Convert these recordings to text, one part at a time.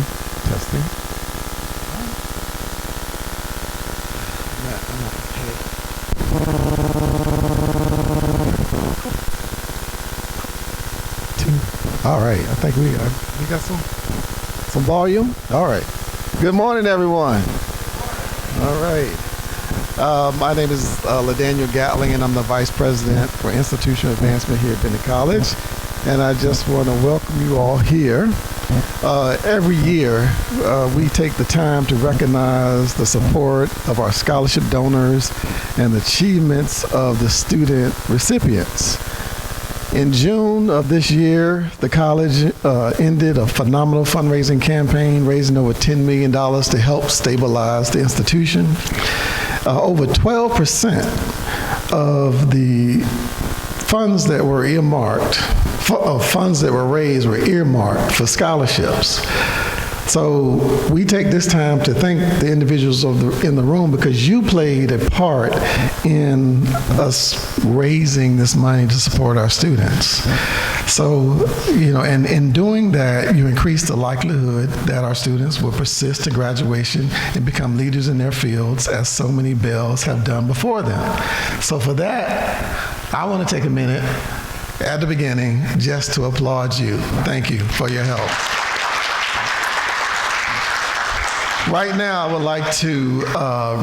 Testing. Testing. I'm not prepared. All right. I think we got some volume. All right. Good morning, everyone. All right. My name is LaDaniel Gatling, and I'm the Vice President for Institutional Advancement here at Bennett College. And I just want to welcome you all here. Every year, we take the time to recognize the support of our scholarship donors and the achievements of the student recipients. In June of this year, the college ended a phenomenal fundraising campaign, raising over $10 million to help stabilize the institution. Over 12% of the funds that were earmarked, funds that were raised were earmarked for scholarships. So we take this time to thank the individuals in the room, because you played a part in us raising this money to support our students. So, and in doing that, you increase the likelihood that our students will persist to graduation and become leaders in their fields, as so many Bells have done before them. So for that, I want to take a minute at the beginning just to applaud you. Thank you for your help. Right now, I would like to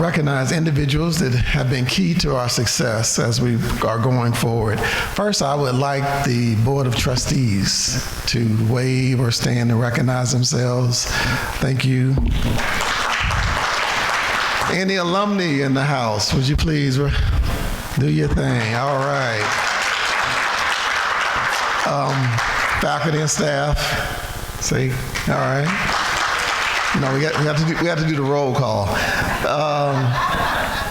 recognize individuals that have been key to our success as we are going forward. First, I would like the Board of Trustees to wave or stand and recognize themselves. Thank you. Any alumni in the house, would you please do your thing? All right. Faculty and staff, say, all right. We have to do the roll call.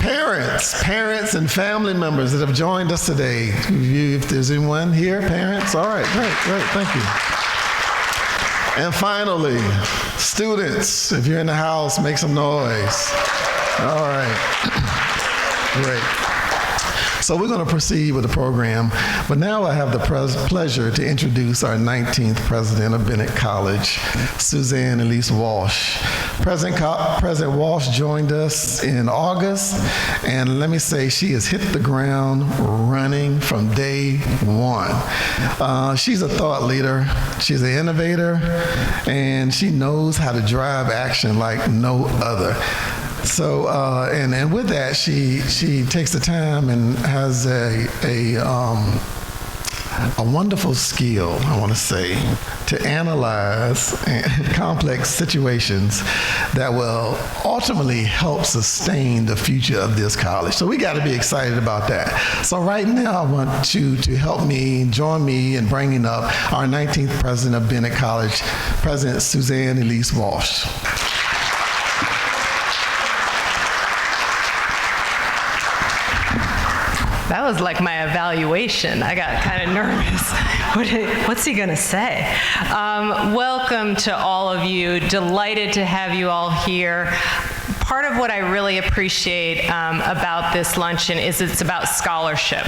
Parents and family members that have joined us today. If there's anyone here, parents, all right, great, thank you. And finally, students, if you're in the house, make some noise. All right, great. So we're going to proceed with the program, but now I have the pleasure to introduce our 19th president of Bennett College, Suzanne Elise Walsh. President Walsh joined us in August, and let me say she has hit the ground running from day one. She's a thought leader, she's an innovator, and she knows how to drive action like no other. So, and with that, she takes the time and has a wonderful skill, I want to say, to analyze complex situations that will ultimately help sustain the future of this college. So we got to be excited about that. So right now, I want you to join me in bringing up our 19th president of Bennett College, President Suzanne Elise Walsh. That was like my evaluation. I got kind of nervous. What's he gonna say? Welcome to all of you. Delighted to have you all here. Part of what I really appreciate about this luncheon is it's about scholarship.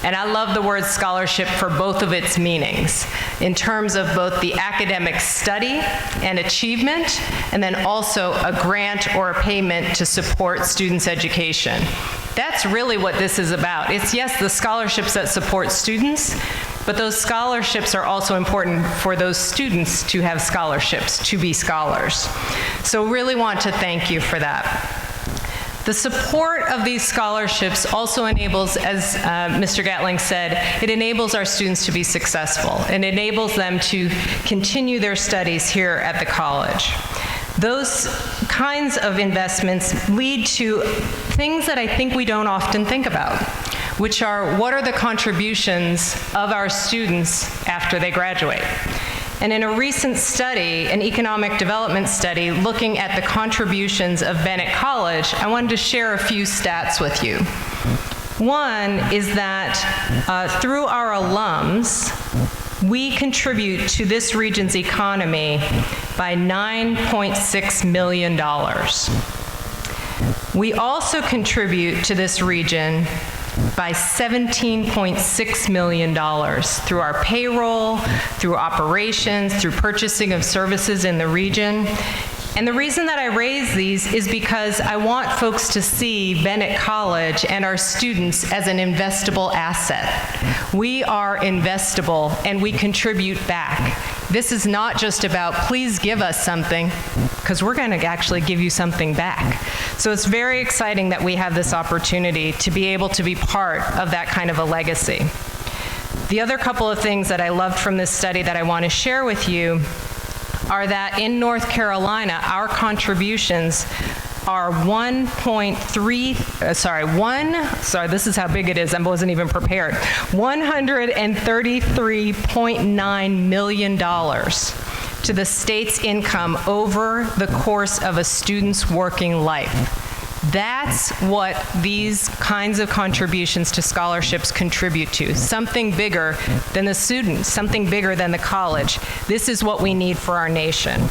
And I love the word scholarship for both of its meanings, in terms of both the academic study and achievement, and then also a grant or a payment to support students' education. That's really what this is about. It's, yes, the scholarships that support students, but those scholarships are also important for those students to have scholarships, to be scholars. So really want to thank you for that. The support of these scholarships also enables, as Mr. Gatling said, it enables our students to be successful. It enables them to continue their studies here at the college. Those kinds of investments lead to things that I think we don't often think about, which are, what are the contributions of our students after they graduate? And in a recent study, an economic development study looking at the contributions of Bennett College, I wanted to share a few stats with you. One is that through our alums, we contribute to this region's economy by $9.6 million. We also contribute to this region by $17.6 million through our payroll, through operations, through purchasing of services in the region. And the reason that I raise these is because I want folks to see Bennett College and our students as an investable asset. We are investable and we contribute back. This is not just about, please give us something, because we're going to actually give you something back. So it's very exciting that we have this opportunity to be able to be part of that kind of a legacy. The other couple of things that I loved from this study that I want to share with you are that in North Carolina, our contributions are this is how big it is, I wasn't even prepared, $133.9 million to the state's income over the course of a student's working life. That's what these kinds of contributions to scholarships contribute to, something bigger than the student, something bigger than the college. This is what we need for our nation.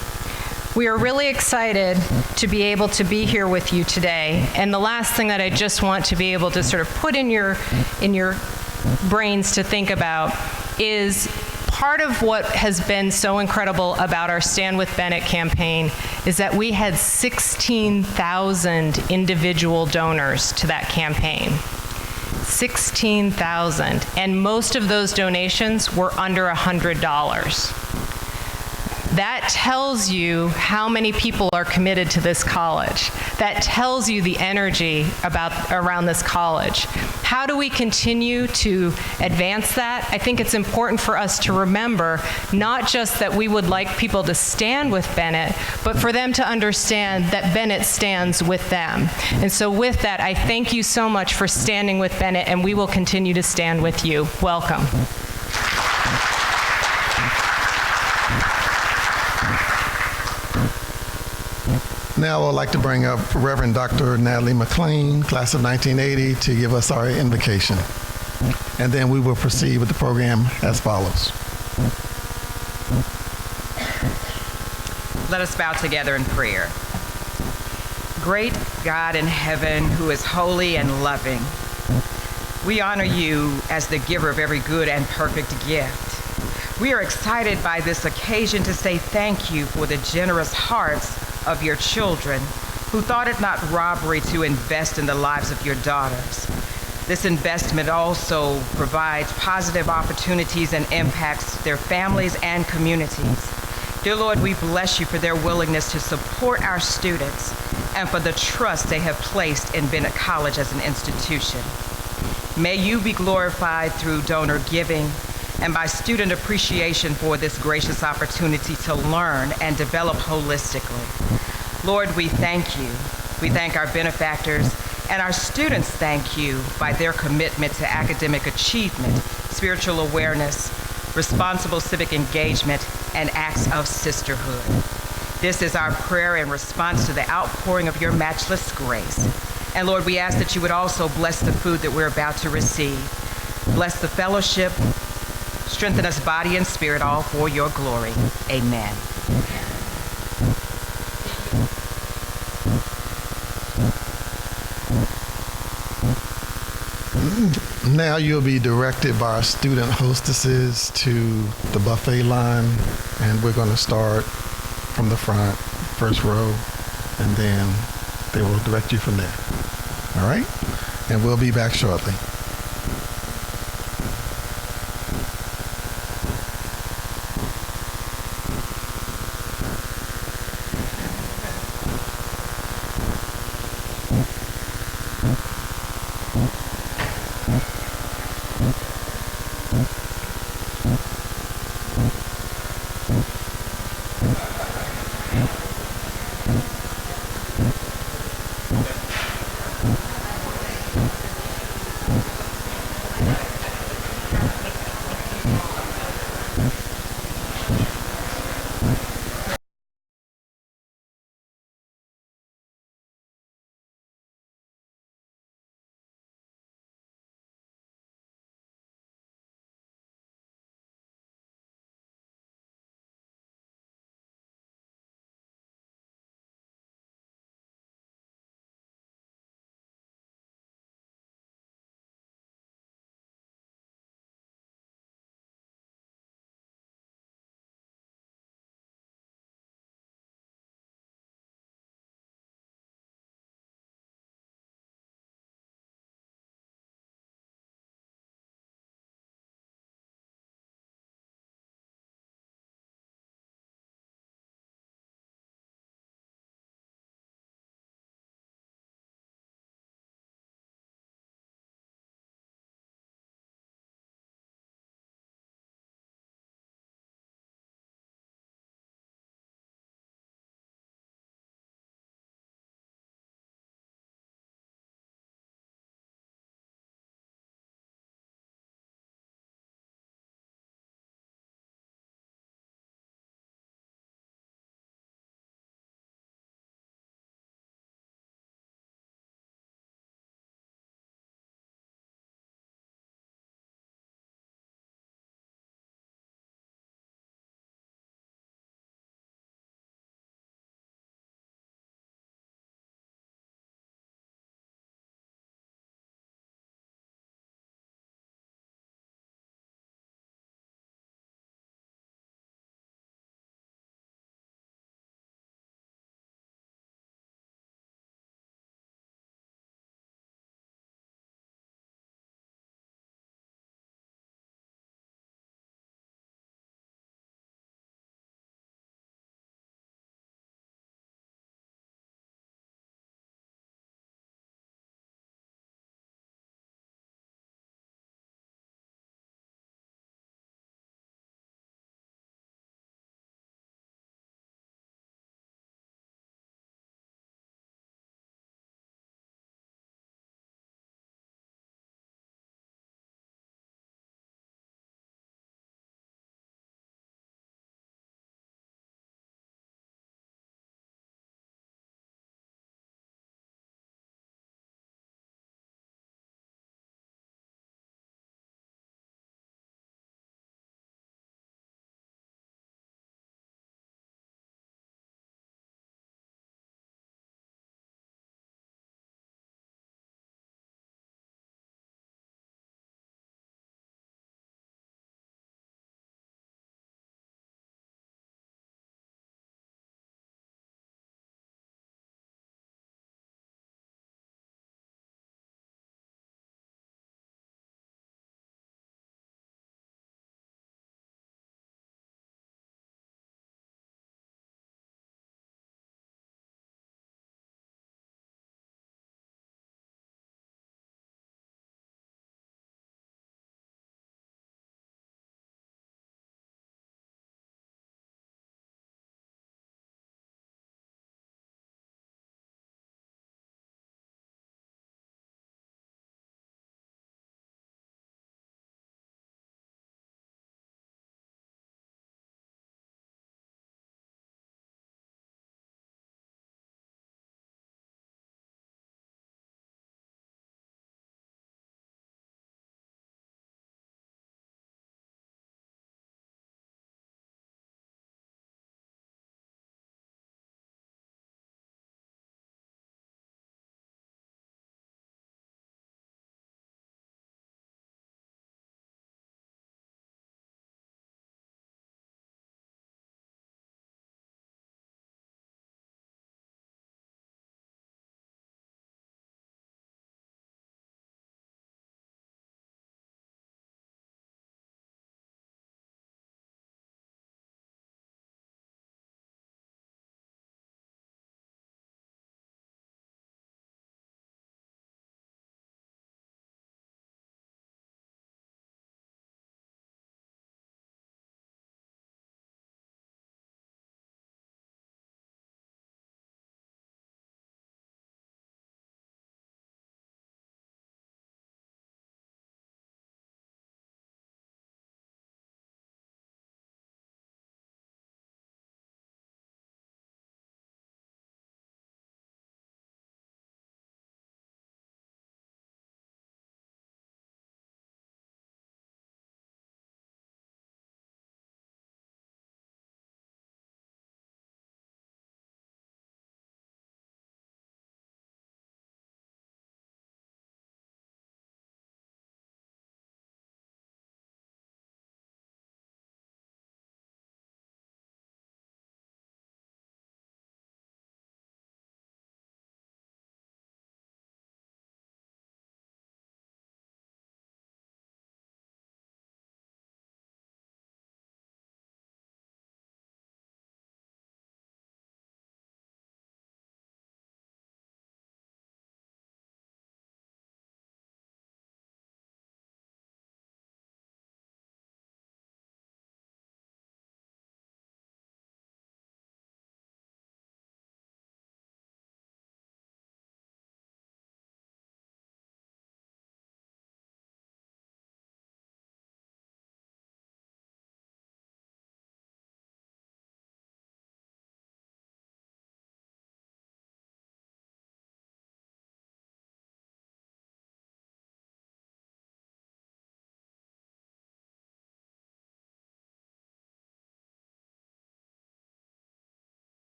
We are really excited to be able to be here with you today. And the last thing that I just want to be able to sort of put in your brains to think about is part of what has been so incredible about our Stand With Bennett campaign is that we had 16,000 individual donors to that campaign. 16,000. And most of those donations were under $100. That tells you how many people are committed to this college. That tells you the energy around this college. How do we continue to advance that? I think it's important for us to remember not just that we would like people to stand with Bennett, but for them to understand that Bennett stands with them. And so with that, I thank you so much for standing with Bennett, and we will continue to stand with you. Welcome. Now I'd like to bring up Reverend Dr. Natalie McLean, class of 1980, to give us our invocation. And then we will proceed with the program as follows. Let us bow together in prayer. Great God in heaven, who is holy and loving, we honor you as the giver of every good and perfect gift. We are excited by this occasion to say thank you for the generous hearts of your children who thought it not robbery to invest in the lives of your daughters. This investment also provides positive opportunities and impacts their families and communities. Dear Lord, we bless you for their willingness to support our students and for the trust they have placed in Bennett College as an institution. May you be glorified through donor giving and by student appreciation for this gracious opportunity to learn and develop holistically. Lord, we thank you. We thank our benefactors, and our students thank you by their commitment to academic achievement, spiritual awareness, responsible civic engagement, and acts of sisterhood. This is our prayer in response to the outpouring of your matchless grace. And Lord, we ask that you would also bless the food that we're about to receive. Bless the fellowship, strengthen us body and spirit, all for your glory. Amen. Now you'll be directed by our student hostesses to the buffet line, and we're going to start from the front, first row, and then they will direct you from there. All right? And we'll be back shortly.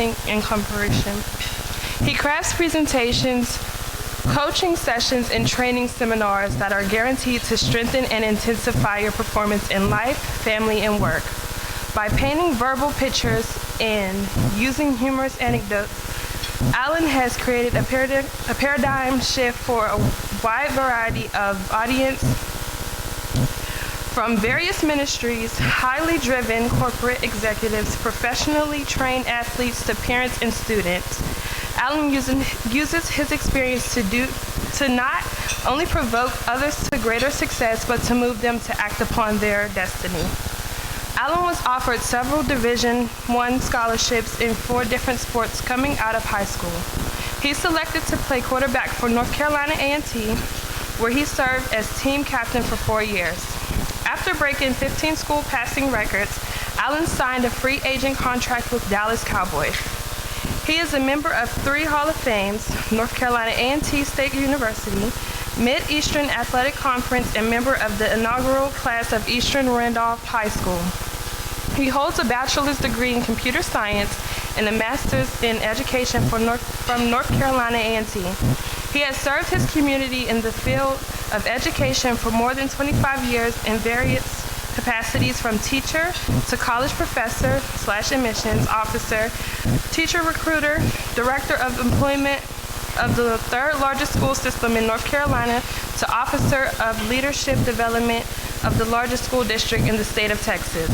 parenting, and corporation. He crafts presentations, coaching sessions, and training seminars that are guaranteed to strengthen and intensify your performance in life, family, and work. By painting verbal pictures and using humorous anecdotes, Alan has created a paradigm shift for a wide variety of audience, from various ministries, highly driven corporate executives, professionally trained athletes, to parents and students. Alan uses his experience to not only provoke others to greater success, but to move them to act upon their destiny. Alan was offered several Division I scholarships in 4 different sports coming out of high school. He selected to play quarterback for North Carolina A&T, where he served as team captain for 4 years. After breaking 15 school passing records, Alan signed a free agent contract with Dallas Cowboys. He is a member of 3 Hall of Fames, North Carolina A&T State University, Mid-Eastern Athletic Conference, and member of the inaugural class of Eastern Randolph High School. He holds a bachelor's degree in computer science and a master's in education from North Carolina A&T. He has served his community in the field of education for more than 25 years in various capacities, from teacher to college professor / admissions officer, teacher recruiter, director of employment of the 3rd largest school system in North Carolina, to officer of leadership development of the largest school district in the state of Texas.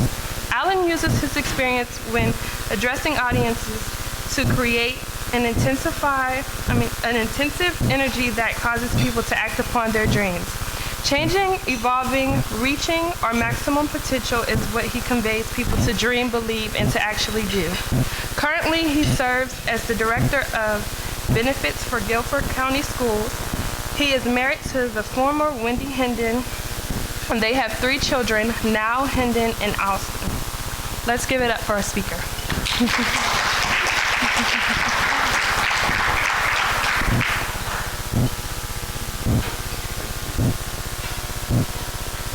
Alan uses his experience when addressing audiences to create an intensive energy that causes people to act upon their dreams. Changing, evolving, reaching our maximum potential is what he conveys people to dream, believe, and to actually do. Currently, he serves as the director of benefits for Guilford County Schools. He is married to the former Wendy Hendon, and they have 3 children, now Hendon and Austin. Let's give it up for our speaker.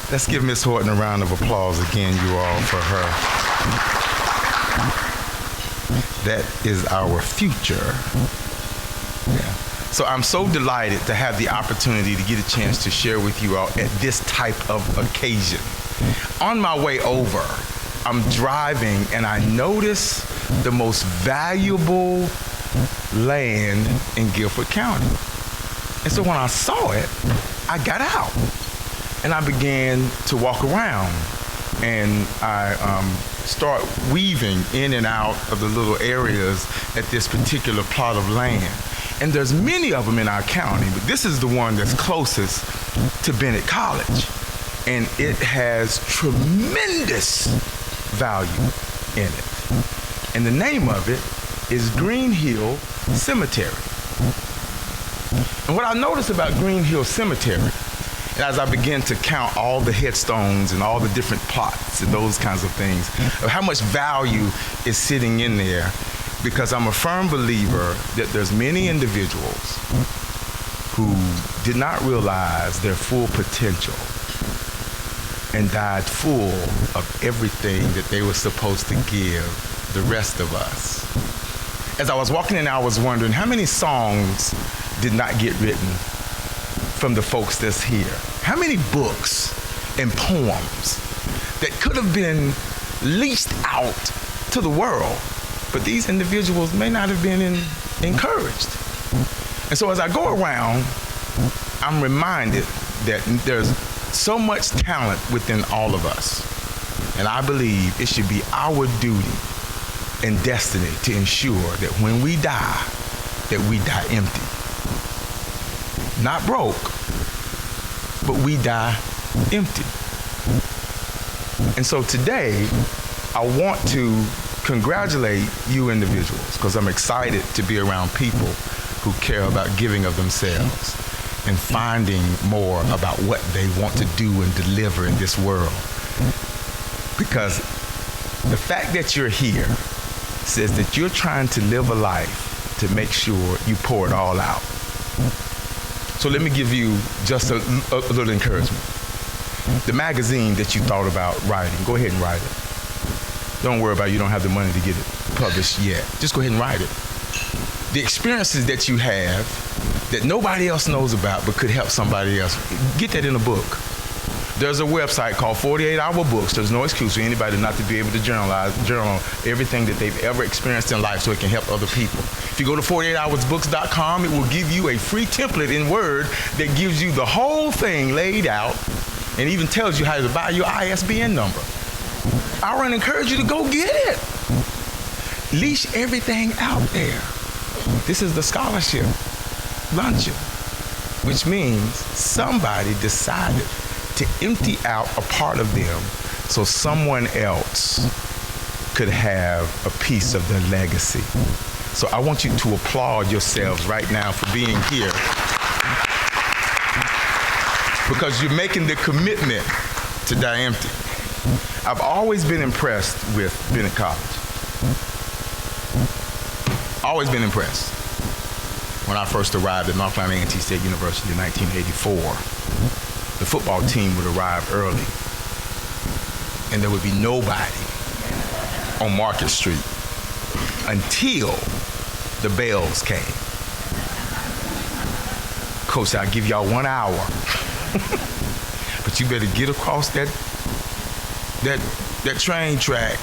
Let's give Ms. Horton a round of applause again, you all, for her. That is our future. Yeah. So I'm so delighted to have the opportunity to get a chance to share with you all at this type of occasion. On my way over, I'm driving and I notice the most valuable land in Guilford County. And so when I saw it, I got out and I began to walk around, and I start weaving in and out of the little areas at this particular plot of land. And there's many of them in our county, but this is the one that's closest to Bennett College. And it has tremendous value in it. And the name of it is Green Hill Cemetery. And what I noticed about Green Hill Cemetery, and as I began to count all the headstones and all the different plots and those kinds of things, of how much value is sitting in there, because I'm a firm believer that there's many individuals who did not realize their full potential and died full of everything that they were supposed to give the rest of us. As I was walking in, I was wondering how many songs did not get written from the folks that's here? How many books and poems that could have been leased out to the world, but these individuals may not have been encouraged? And so as I go around, I'm reminded that there's so much talent within all of us. And I believe it should be our duty and destiny to ensure that when we die, that we die empty. Not broke, but we die empty. And so today, I want to congratulate you individuals, because I'm excited to be around people who care about giving of themselves and finding more about what they want to do and deliver in this world. Because the fact that you're here says that you're trying to live a life to make sure you pour it all out. So let me give you just a little encouragement. The magazine that you thought about writing, go ahead and write it. Don't worry about it, you don't have the money to get it published yet, just go ahead and write it. The experiences that you have that nobody else knows about but could help somebody else, get that in a book. There's a website called 48 Hour Books. There's no excuse for anybody not to be able to journal everything that they've ever experienced in life so it can help other people. If you go to 48hoursbooks.com, it will give you a free template in Word that gives you the whole thing laid out and even tells you how to buy your ISBN number. I want to encourage you to go get it. Leash everything out there. This is the scholarship luncheon, which means somebody decided to empty out a part of them so someone else could have a piece of their legacy. So I want you to applaud yourselves right now for being here, because you're making the commitment to die empty. I've always been impressed with Bennett College. Always been impressed. When I first arrived at North Carolina A&T State University in 1984, the football team would arrive early, and there would be nobody on Market Street until the bells came. Coach, I'll give y'all 1 hour, but you better get across that train track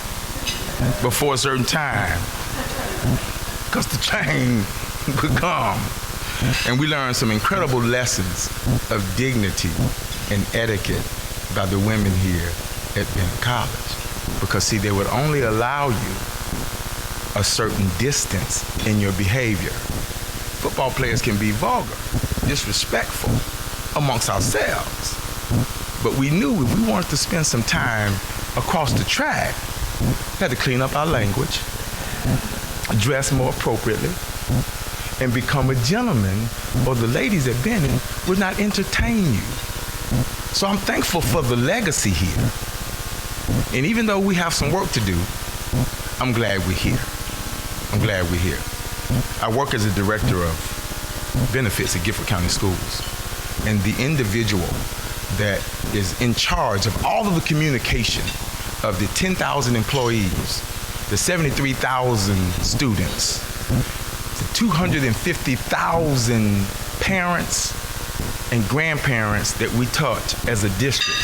before a certain time, because the train would come. And we learned some incredible lessons of dignity and etiquette by the women here at Bennett College. Because see, they would only allow you a certain distance in your behavior. Football players can be vulgar, disrespectful amongst ourselves. But we knew if we wanted to spend some time across the track, we had to clean up our language, dress more appropriately, and become a gentleman, or the ladies at Bennett would not entertain you. So I'm thankful for the legacy here. And even though we have some work to do, I'm glad we're here. I'm glad we're here. I work as a director of benefits at Gifford County Schools. And the individual that is in charge of all of the communication of the 10,000 employees, the 73,000 students, the 250,000 parents and grandparents that we touch as a district,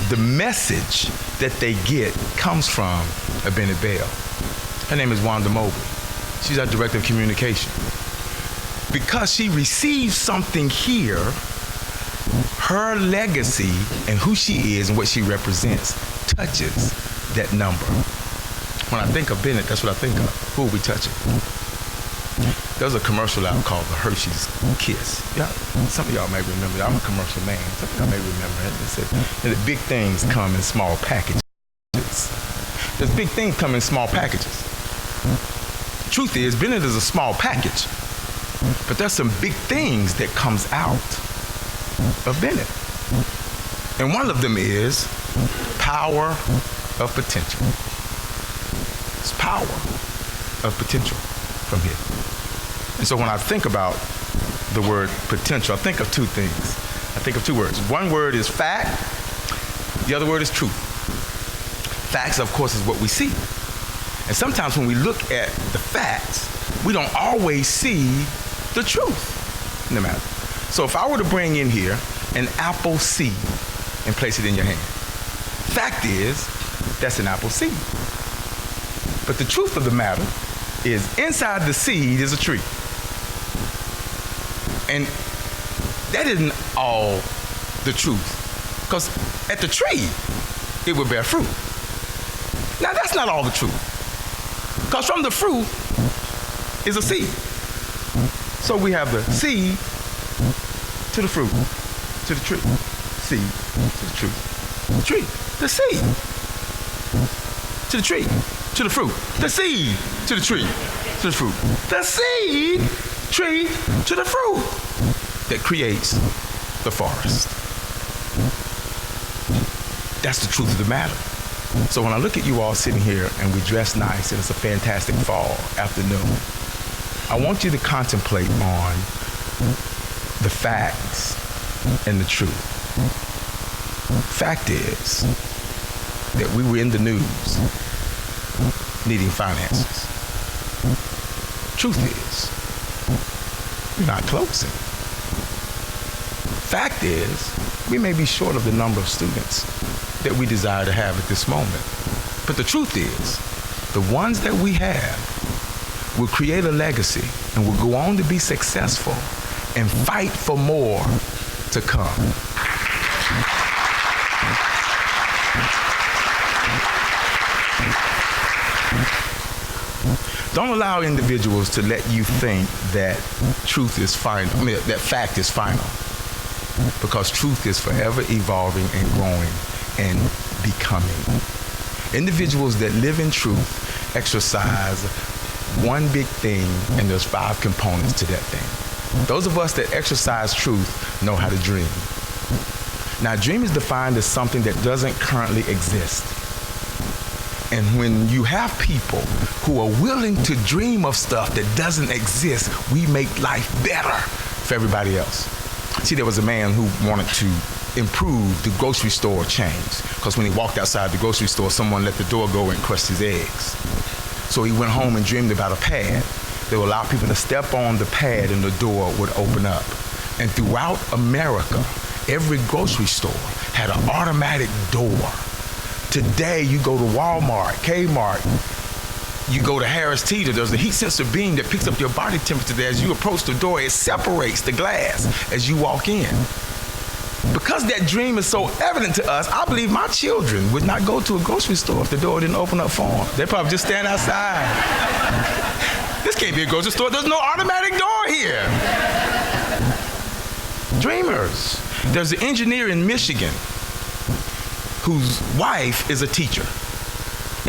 the message that they get comes from a Bennett Bell. Her name is Wanda Mobley. She's our director of communication. Because she received something here, her legacy and who she is and what she represents touches that number. When I think of Bennett, that's what I think of. Who are we touching? There's a commercial out called the Hershey's Kiss. Yeah, some of y'all may remember that. I'm a commercial man. Some of y'all may remember it. They said that big things come in small packages. There's big things come in small packages. Truth is, Bennett is a small package, but there's some big things that comes out of Bennett. And one of them is power of potential. It's power of potential from here. And so when I think about the word potential, I think of two things. I think of two words. One word is fact. The other word is truth. Facts, of course, is what we see. And sometimes when we look at the facts, we don't always see the truth in the matter. So if I were to bring in here an apple seed and place it in your hand, fact is, that's an apple seed. But the truth of the matter is inside the seed is a tree. And that isn't all the truth. Because at the tree, it would bear fruit. Now that's not all the truth. Because from the fruit is a seed. So we have the seed to the fruit, to the tree. Seed to the tree. The tree. The seed to the tree. To the fruit. The seed to the tree. To the fruit. The seed tree to the fruit that creates the forest. That's the truth of the matter. So when I look at you all sitting here and we dress nice and it's a fantastic fall afternoon, I want you to contemplate on the facts and the truth. Fact is that we were in the news needing finances. Truth is, we're not closing. Fact is, we may be short of the number of students that we desire to have at this moment. But the truth is, the ones that we have will create a legacy and will go on to be successful and fight for more to come. Don't allow individuals to let you think that truth is final, that fact is final. Because truth is forever evolving and growing and becoming. Individuals that live in truth exercise one big thing, and there's 5 components to that thing. Those of us that exercise truth know how to dream. Now, dream is defined as something that doesn't currently exist. And when you have people who are willing to dream of stuff that doesn't exist, we make life better for everybody else. See, there was a man who wanted to improve the grocery store chains, because when he walked outside the grocery store, someone let the door go and crushed his eggs. So he went home and dreamed about a pad that would allow people to step on the pad and the door would open up. And throughout America, every grocery store had an automatic door. Today, you go to Walmart, Kmart, you go to Harris Teeter, there's a heat sensor beam that picks up your body temperature there. As you approach the door, it separates the glass as you walk in. Because that dream is so evident to us, I believe my children would not go to a grocery store if the door didn't open up for them. They'd probably just stand outside. This can't be a grocery store. There's no automatic door here. Dreamers. There's an engineer in Michigan whose wife is a teacher.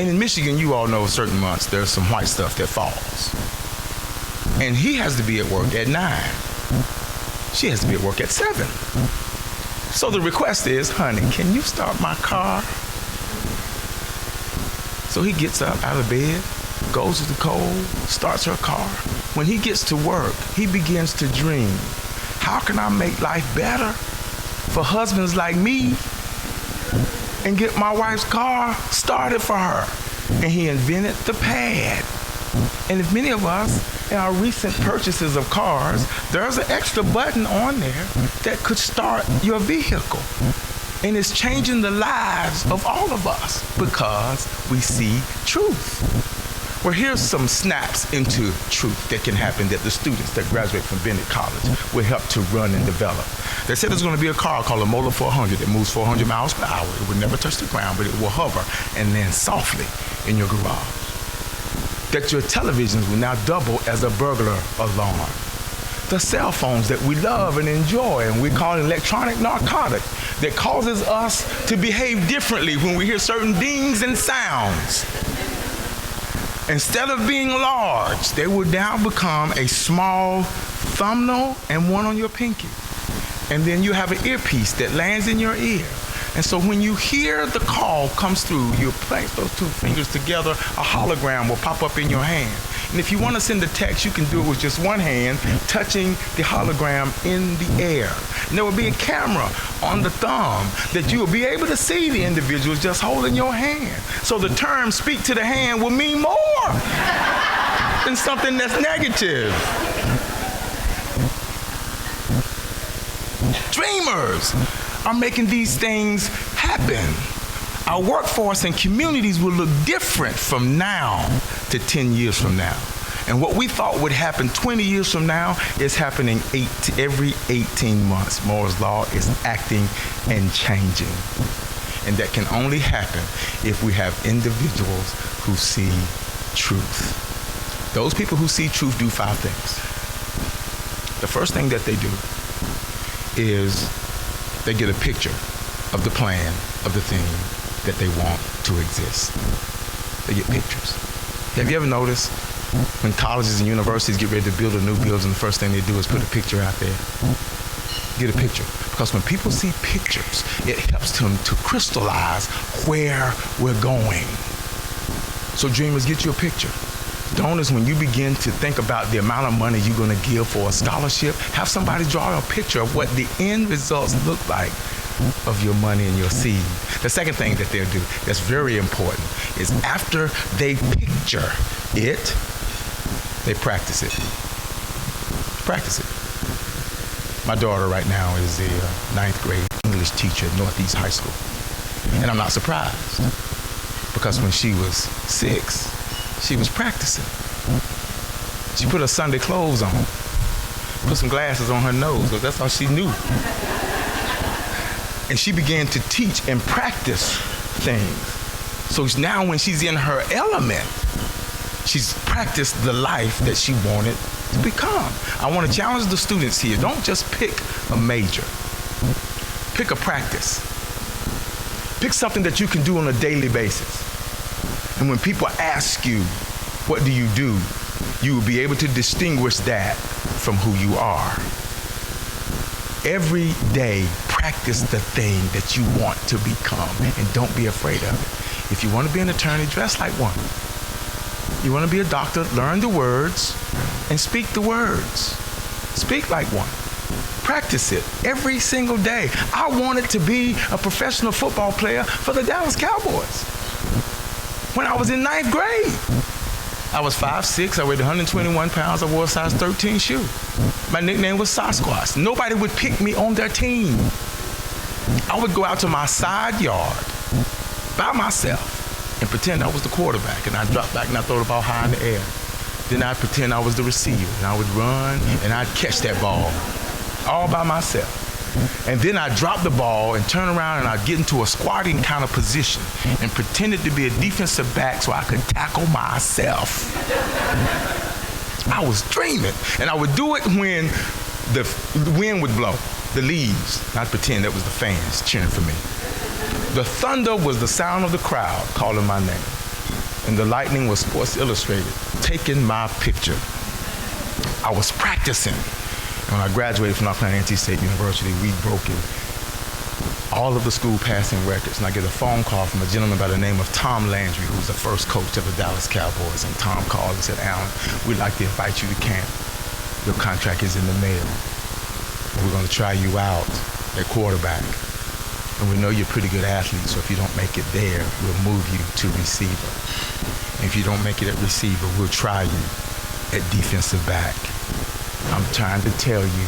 And in Michigan, you all know certain months there's some white stuff that falls. And he has to be at work at 9. She has to be at work at 7. So the request is, honey, can you start my car? So he gets up out of bed, goes to the coal, starts her car. When he gets to work, he begins to dream. How can I make life better for husbands like me and get my wife's car started for her? And he invented the pad. And if many of us, in our recent purchases of cars, there's an extra button on there that could start your vehicle. And it's changing the lives of all of us because we see truth. Well, here's some snaps into truth that can happen that the students that graduate from Bennett College will help to run and develop. They said there's going to be a car called a Motor 400 that moves 400 miles per hour. It will never touch the ground, but it will hover and land softly in your garage. That your televisions will now double as a burglar alarm. The cell phones that we love and enjoy, and we call an electronic narcotic, that causes us to behave differently when we hear certain dings and sounds. Instead of being large, they will now become a small thumbnail and one on your pinky. And then you have an earpiece that lands in your ear. And so when you hear the call comes through, you place those 2 fingers together, a hologram will pop up in your hand. And if you want to send a text, you can do it with just one hand, touching the hologram in the air. And there will be a camera on the thumb that you will be able to see the individuals just holding your hand. So the term speak to the hand will mean more than something that's negative. Dreamers are making these things happen. Our workforce and communities will look different from now to 10 years from now. And what we thought would happen 20 years from now is happening every 18 months. Moore's Law is acting and changing. And that can only happen if we have individuals who see truth. Those people who see truth do 5 things. The first thing that they do is they get a picture of the plan of the thing that they want to exist. They get pictures. Have you ever noticed when colleges and universities get ready to build a new building, the first thing they do is put a picture out there? Get a picture. Because when people see pictures, it helps them to crystallize where we're going. So dreamers, get you a picture. Donors, when you begin to think about the amount of money you're going to give for a scholarship, have somebody draw a picture of what the end results look like of your money and your seed. The second thing that they'll do that's very important is after they picture it, They practice it. Practice it. My daughter right now is a 9th grade English teacher at Northeast High School. And I'm not surprised, because when she was 6, she was practicing. She put her Sunday clothes on, put some glasses on her nose, because that's all she knew. And she began to teach and practice things. So now when she's in her element, she's practiced the life that she wanted to become. I want to challenge the students here. Don't just pick a major. Pick a practice. Pick something that you can do on a daily basis. And when people ask you, what do? You will be able to distinguish that from who you are. Every day, practice the thing that you want to become, and don't be afraid of it. If you want to be an attorney, dress like one. You want to be a doctor, learn the words and speak the words. Speak like one. Practice it every single day. I wanted to be a professional football player for the Dallas Cowboys when I was in 9th grade. I was 5'6", I weighed 121 pounds, I wore a size 13 shoe. My nickname was Sasquatch. Nobody would pick me on their team. I would go out to my side yard by myself and pretend I was the quarterback, and I'd drop back and I'd throw the ball high in the air. Then I'd pretend I was the receiver, and I would run and I'd catch that ball all by myself. And then I'd drop the ball and turn around and I'd get into a squatting kind of position and pretended to be a defensive back so I could tackle myself. I was dreaming. And I would do it when the wind would blow, the leaves. I'd pretend that was the fans cheering for me. The thunder was the sound of the crowd calling my name. And the lightning was Sports Illustrated taking my picture. I was practicing. And when I graduated from North Carolina A&T State University, we broken all of the school passing records. And I get a phone call from a gentleman by the name of Tom Landry, who's the first coach of the Dallas Cowboys. And Tom called and said, Alan, we'd like to invite you to camp. Your contract is in the mail. We're going to try you out at quarterback. And we know you're a pretty good athlete, so if you don't make it there, we'll move you to receiver. And if you don't make it at receiver, we'll try you at defensive back. I'm trying to tell you,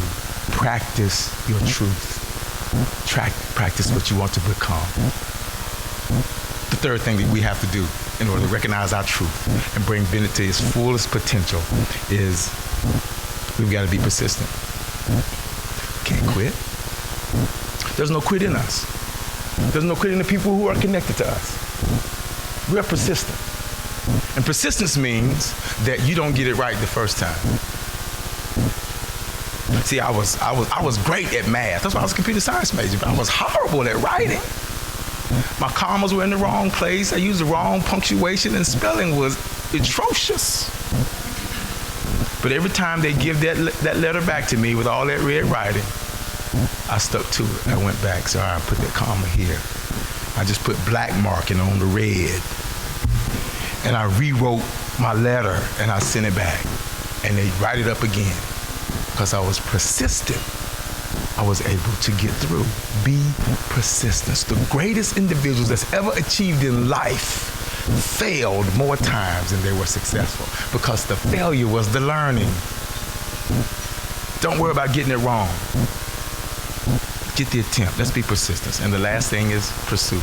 practice your truth. Practice what you want to become. The third thing that we have to do in order to recognize our truth and bring Bennett to his fullest potential is we've got to be persistent. Can't quit. There's no quit in us. There's no quit in the people who are connected to us. We're persistent. And persistence means that you don't get it right the first time. See, I was great at math. That's why I was a computer science major, but I was horrible at writing. My commas were in the wrong place. I used the wrong punctuation, and spelling was atrocious. But every time they give that letter back to me with all that red writing, I stuck to it. I went back, so I put that comma here. I just put black marking on the red. And I rewrote my letter, and I sent it back. And they write it up again. Because I was persistent, I was able to get through. Be persistent. The greatest individuals that's ever achieved in life failed more times than they were successful, because the failure was the learning. Don't worry about getting it wrong. Get the attempt. Let's be persistent. And the last thing is pursue.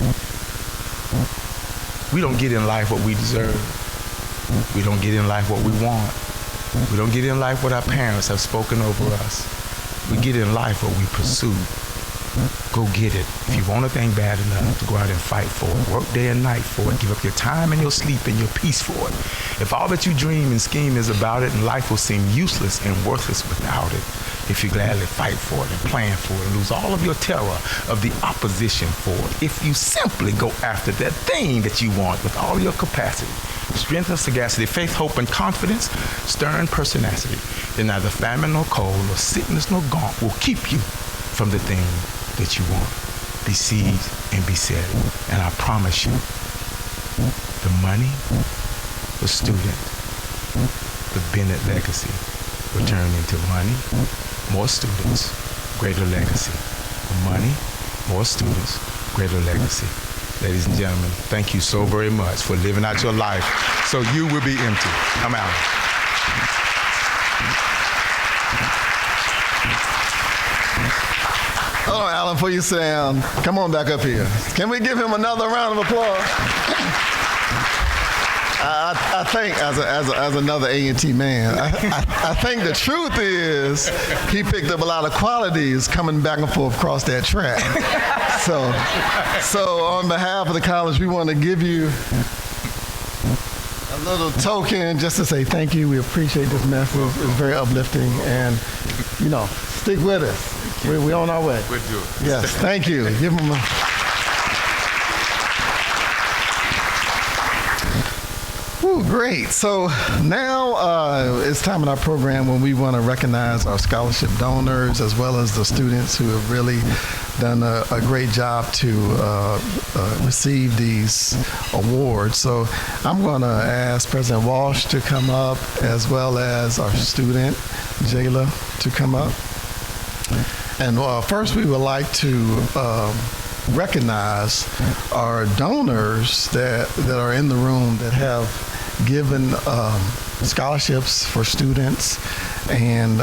We don't get in life what we deserve. We don't get in life what we want. We don't get in life what our parents have spoken over us. We get in life what we pursue. Go get it. If you want a thing bad enough, to go out and fight for it. Work day and night for it. Give up your time and your sleep and your peace for it. If all that you dream and scheme is about it, and life will seem useless and worthless without it, if you gladly fight for it and plan for it and lose all of your terror of the opposition for it, if you simply go after that thing that you want with all your capacity, strength and sagacity, faith, hope, and confidence, stern pertinacity, then neither famine nor cold nor sickness nor gaunt will keep you from the thing that you want. Be seized and be set. And I promise you, the money, the student, the Bennett legacy will turn into money, more students, greater legacy. Money, more students, greater legacy. Ladies and gentlemen, thank you so very much for living out your life so you will be empty. I'm out. Hold on, Alan, before you sit down, come on back up here. Can we give him another round of applause? I think, as another A&T man, I think the truth is he picked up a lot of qualities coming back and forth across that track. So on behalf of the college, we want to give you a little token just to say thank you. We appreciate this message. It's very uplifting, and stick with us. We're on our way. We'll do it. Yes, thank you. Give him a... Ooh, great. So now it's time in our program when we want to recognize our scholarship donors as well as the students who have really done a great job to receive these awards. So I'm going to ask President Walsh to come up as well as our student, Jayla, to come up. And first we would like to recognize our donors that are in the room that have given scholarships for students and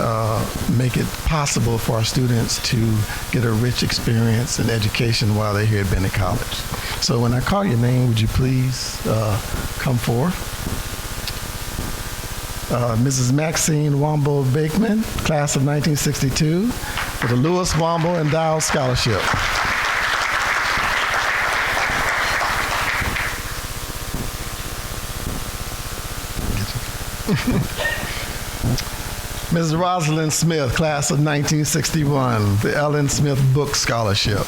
make it possible for our students to get a rich experience and education while they're here at Bennett College. So when I call your name, would you please come forth? Mrs. Maxine Wombo Bakeman, class of 1962, with the Lewis Wombo Endowed Scholarship. Ms. Rosalind Smith, class of 1961, the Ellen Smith Book Scholarship.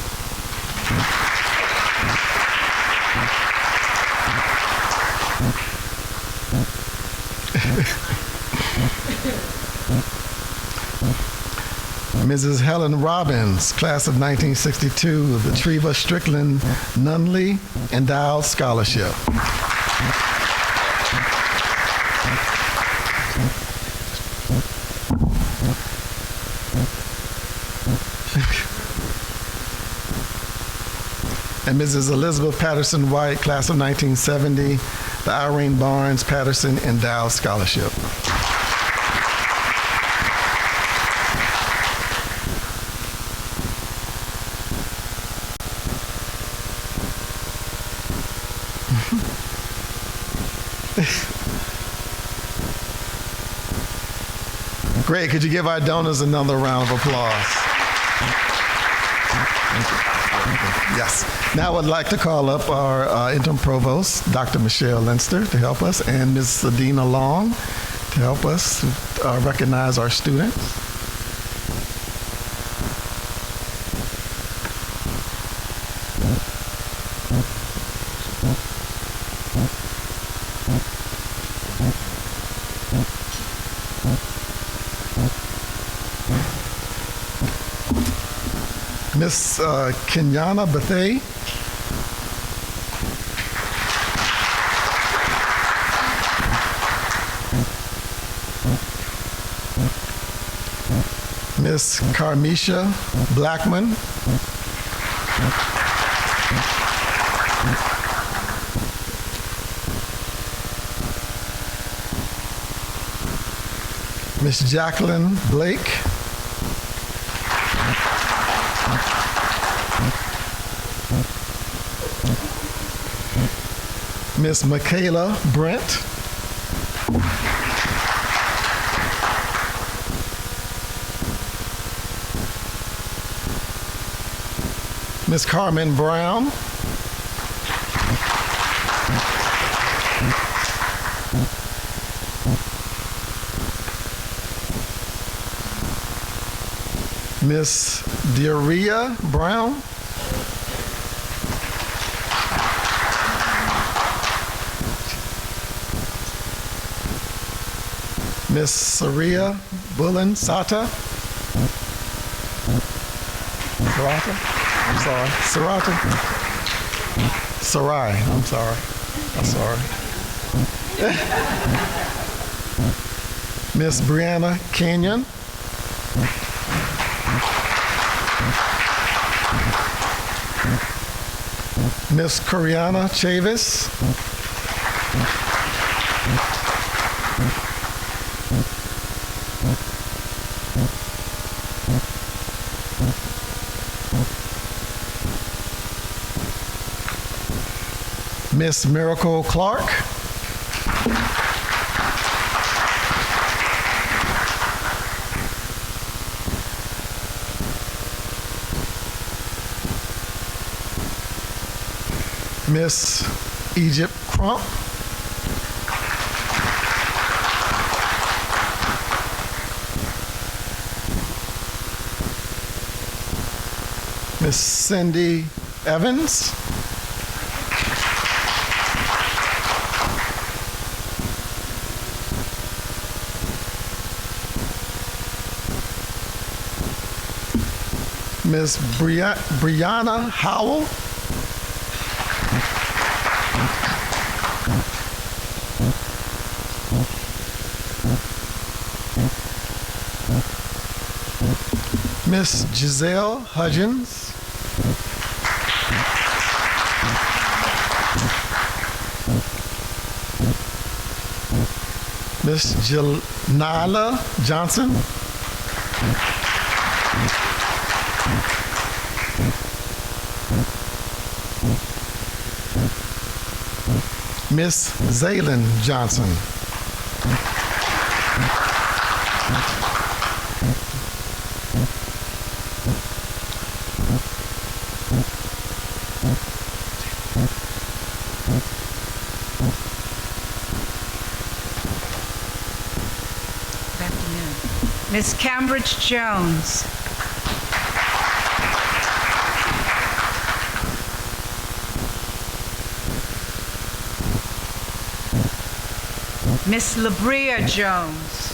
Mrs. Helen Robbins, class of 1962, the Treva Strickland Nunley Endowed Scholarship. And Mrs. Elizabeth Patterson White, class of 1970, the Irene Barnes Patterson Endowed Scholarship. Great. Could you give our donors another round of applause? Yes. Now I'd like to call up our interim provost, Dr. Michelle Leinster, to help us, and Ms. Adina Long to help us recognize our students. Miss Kenyana Bethay. Miss Carmisha Blackman. Miss Jacqueline Blake. Miss Michaela Brent. Miss Carmen Brown. Miss Dearia Brown. Miss Saria Bullen Sata. Sarata? I'm sorry. Sarata? Sarai. I'm sorry. I'm sorry. Miss Brianna Kenyon. Miss Coriana Chavis. Miss Miracle Clark. Miss Egypt Crump. Miss Cindy Evans. Miss Brianna Howell. Miss Giselle Hudgens. Miss Janila Johnson. Miss Zaylin Johnson. Good afternoon. Miss Cambridge Jones. Miss Labria Jones.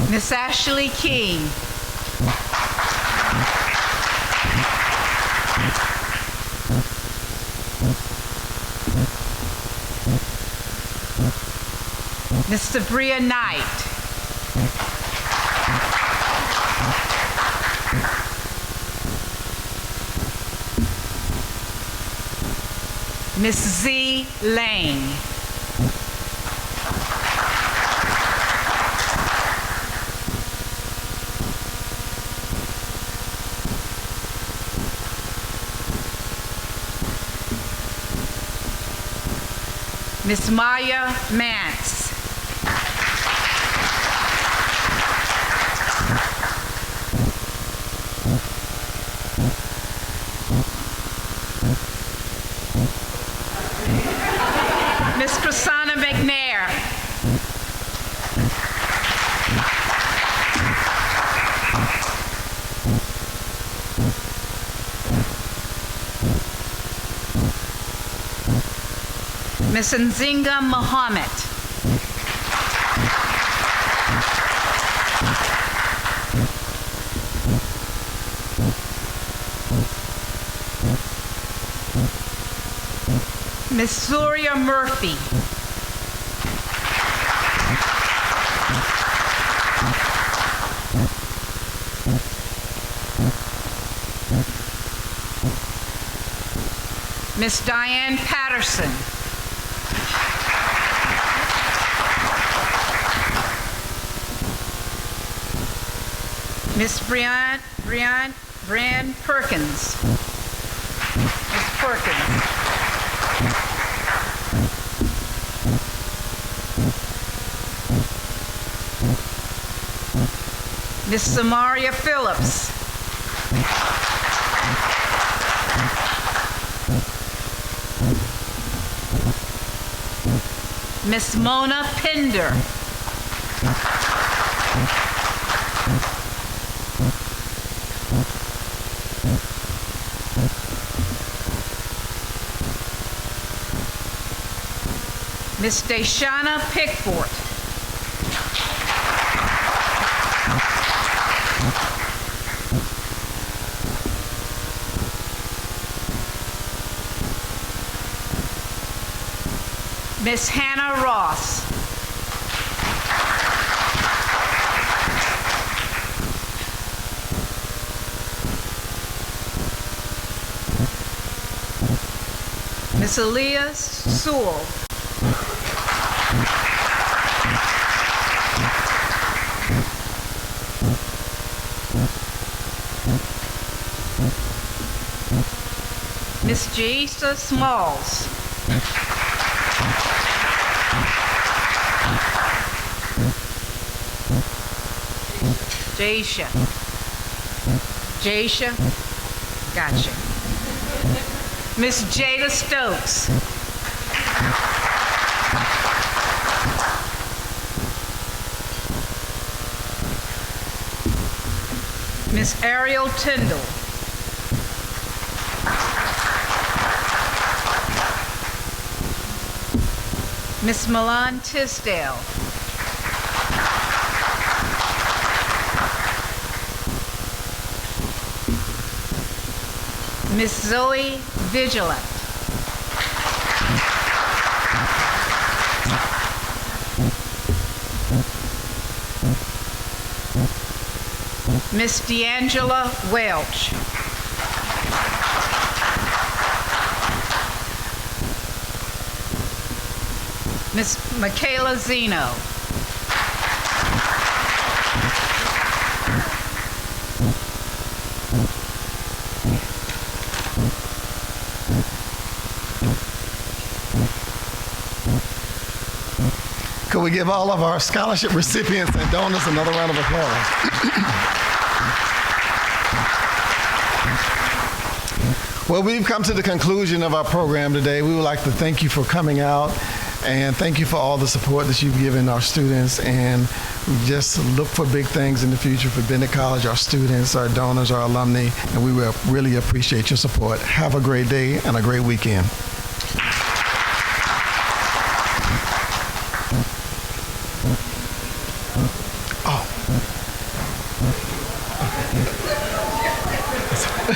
Miss Ashley King. Miss Sabria Knight. Miss Z. Lane. Miss Maya Mance. Miss Prasanna McNair. Miss Nzinga Muhammad. Miss Surya Murphy. Miss Diane Patterson. Miss Brian Perkins. Miss Perkins. Miss Samaria Phillips. Miss Mona Pinder. Miss Deshana Pickford. Miss Hannah Ross. Miss Aaliyah Sewell. Miss Jaisa Smalls. Jasha. Gotcha. Miss Jada Stokes. Miss Ariel Tyndall. Miss Milan Tisdale. Miss Zoe Vigilant. Miss D'Angela Welch. Miss Michaela Zeno. Could we give all of our scholarship recipients and donors another round of applause? Well, we've come to the conclusion of our program today. We would like to thank you for coming out and thank you for all the support that you've given our students, and we just look for big things in the future for Bennett College, our students, our donors, our alumni, and we will really appreciate your support. Have a great day and a great weekend. Oh.